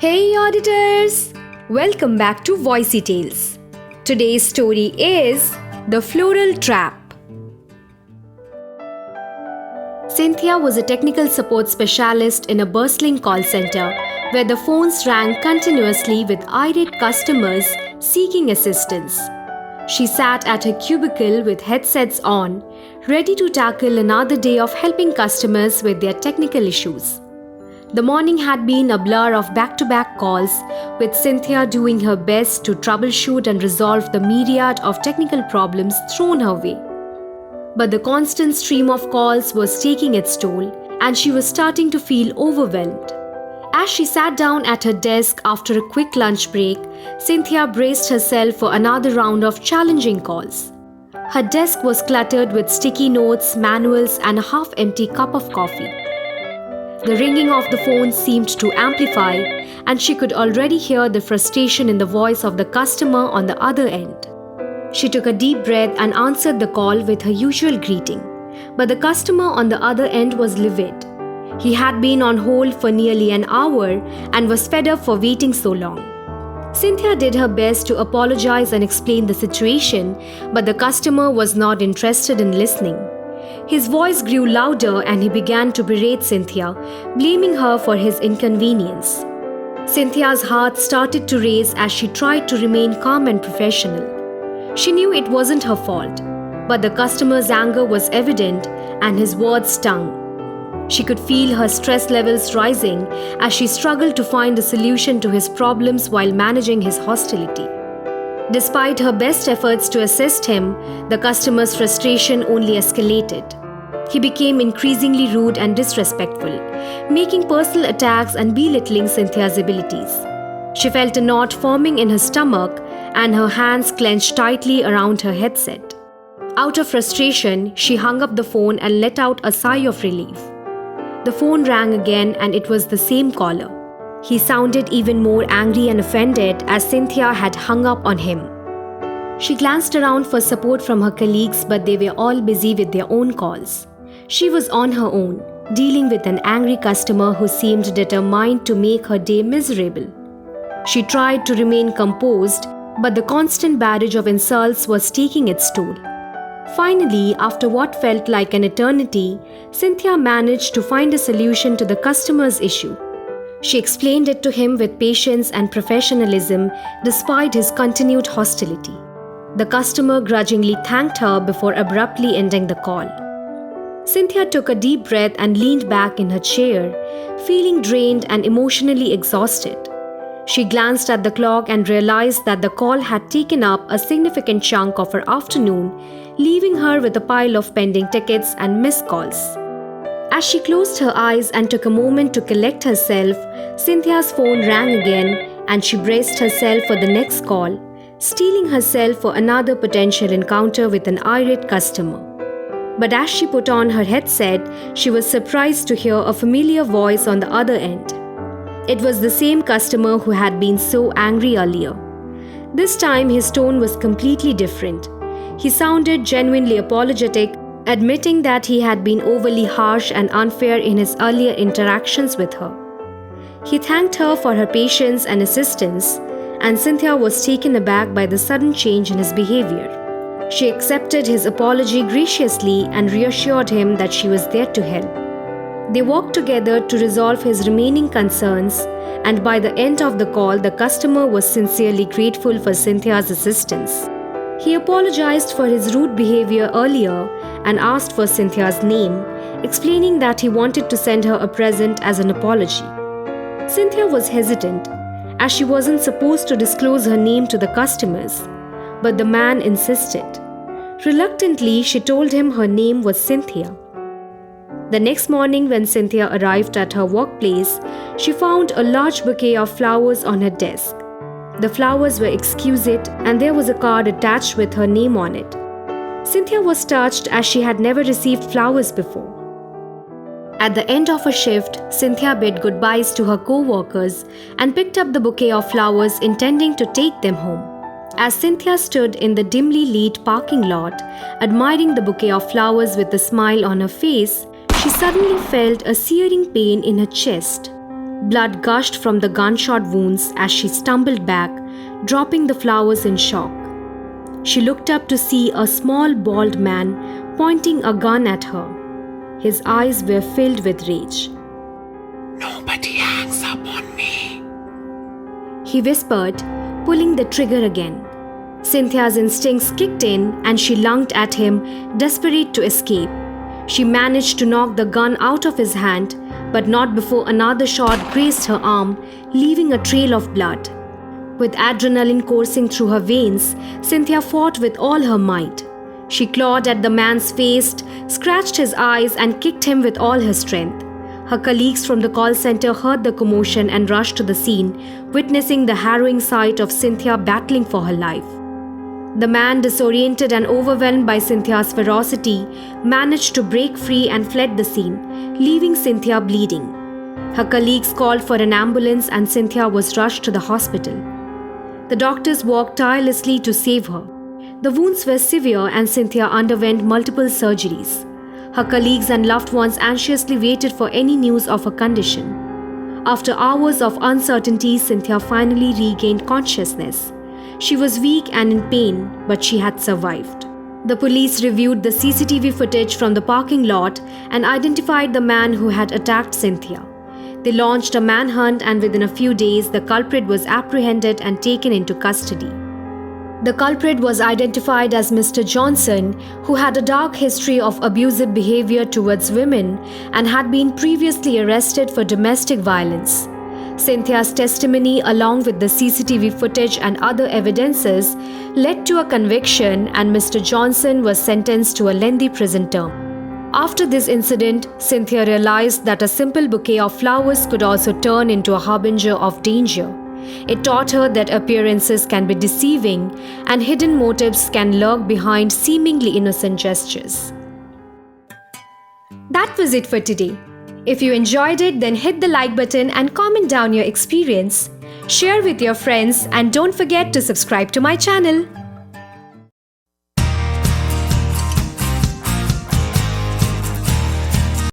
Hey auditors! Welcome back to Voicy Tales. Today's story is The Floral Trap. Cynthia was a technical support specialist in a bustling call center where the phones rang continuously with irate customers seeking assistance. She sat at her cubicle with headsets on, ready to tackle another day of helping customers with their technical issues. The morning had been a blur of back-to-back calls, with Cynthia doing her best to troubleshoot and resolve the myriad of technical problems thrown her way. But the constant stream of calls was taking its toll, and she was starting to feel overwhelmed. As she sat down at her desk after a quick lunch break, Cynthia braced herself for another round of challenging calls. Her desk was cluttered with sticky notes, manuals, and a half-empty cup of coffee. The ringing of the phone seemed to amplify, and she could already hear the frustration in the voice of the customer on the other end. She took a deep breath and answered the call with her usual greeting, but the customer on the other end was livid. He had been on hold for nearly an hour and was fed up for waiting so long. Cynthia did her best to apologize and explain the situation, but the customer was not interested in listening. His voice grew louder and he began to berate Cynthia, blaming her for his inconvenience. Cynthia's heart started to race as she tried to remain calm and professional. She knew it wasn't her fault, but the customer's anger was evident and his words stung. She could feel her stress levels rising as she struggled to find a solution to his problems while managing his hostility. Despite her best efforts to assist him, the customer's frustration only escalated. He became increasingly rude and disrespectful, making personal attacks and belittling Cynthia's abilities. She felt a knot forming in her stomach and her hands clenched tightly around her headset. Out of frustration, she hung up the phone and let out a sigh of relief. The phone rang again and it was the same caller. He sounded even more angry and offended as Cynthia had hung up on him. She glanced around for support from her colleagues, but they were all busy with their own calls. She was on her own, dealing with an angry customer who seemed determined to make her day miserable. She tried to remain composed, but the constant barrage of insults was taking its toll. Finally, after what felt like an eternity, Cynthia managed to find a solution to the customer's issue. She explained it to him with patience and professionalism despite his continued hostility. The customer grudgingly thanked her before abruptly ending the call. Cynthia took a deep breath and leaned back in her chair, feeling drained and emotionally exhausted. She glanced at the clock and realized that the call had taken up a significant chunk of her afternoon, leaving her with a pile of pending tickets and missed calls. As she closed her eyes and took a moment to collect herself, Cynthia's phone rang again and she braced herself for the next call, steeling herself for another potential encounter with an irate customer. But as she put on her headset, she was surprised to hear a familiar voice on the other end. It was the same customer who had been so angry earlier. This time his tone was completely different. He sounded genuinely apologetic, admitting that he had been overly harsh and unfair in his earlier interactions with her. He thanked her for her patience and assistance, and Cynthia was taken aback by the sudden change in his behavior. She accepted his apology graciously and reassured him that she was there to help. They worked together to resolve his remaining concerns, and by the end of the call, the customer was sincerely grateful for Cynthia's assistance. He apologized for his rude behavior earlier and asked for Cynthia's name, explaining that he wanted to send her a present as an apology. Cynthia was hesitant, as she wasn't supposed to disclose her name to the customers, but the man insisted. Reluctantly, she told him her name was Cynthia. The next morning, when Cynthia arrived at her workplace, she found a large bouquet of flowers on her desk. The flowers were exquisite and there was a card attached with her name on it. Cynthia was touched as she had never received flowers before. At the end of her shift, Cynthia bid goodbyes to her co-workers and picked up the bouquet of flowers intending to take them home. As Cynthia stood in the dimly lit parking lot, admiring the bouquet of flowers with a smile on her face, she suddenly felt a searing pain in her chest. Blood gushed from the gunshot wounds as she stumbled back, dropping the flowers in shock. She looked up to see a small bald man pointing a gun at her. His eyes were filled with rage. "Nobody hangs up on me," he whispered, pulling the trigger again. Cynthia's instincts kicked in and she lunged at him, desperate to escape. She managed to knock the gun out of his hand, but not before another shot grazed her arm, leaving a trail of blood. With adrenaline coursing through her veins, Cynthia fought with all her might. She clawed at the man's face, scratched his eyes, and kicked him with all her strength. Her colleagues from the call center heard the commotion and rushed to the scene, witnessing the harrowing sight of Cynthia battling for her life. The man, disoriented and overwhelmed by Cynthia's ferocity, managed to break free and fled the scene, leaving Cynthia bleeding. Her colleagues called for an ambulance and Cynthia was rushed to the hospital. The doctors worked tirelessly to save her. The wounds were severe and Cynthia underwent multiple surgeries. Her colleagues and loved ones anxiously waited for any news of her condition. After hours of uncertainty, Cynthia finally regained consciousness. She was weak and in pain, but she had survived. The police reviewed the CCTV footage from the parking lot and identified the man who had attacked Cynthia. They launched a manhunt and within a few days, the culprit was apprehended and taken into custody. The culprit was identified as Mr. Johnson, who had a dark history of abusive behavior towards women and had been previously arrested for domestic violence. Cynthia's testimony, along with the CCTV footage and other evidences, led to a conviction and Mr. Johnson was sentenced to a lengthy prison term. After this incident, Cynthia realized that a simple bouquet of flowers could also turn into a harbinger of danger. It taught her that appearances can be deceiving and hidden motives can lurk behind seemingly innocent gestures. That was it for today. If you enjoyed it, then hit the like button and comment down your experience. Share with your friends and don't forget to subscribe to my channel.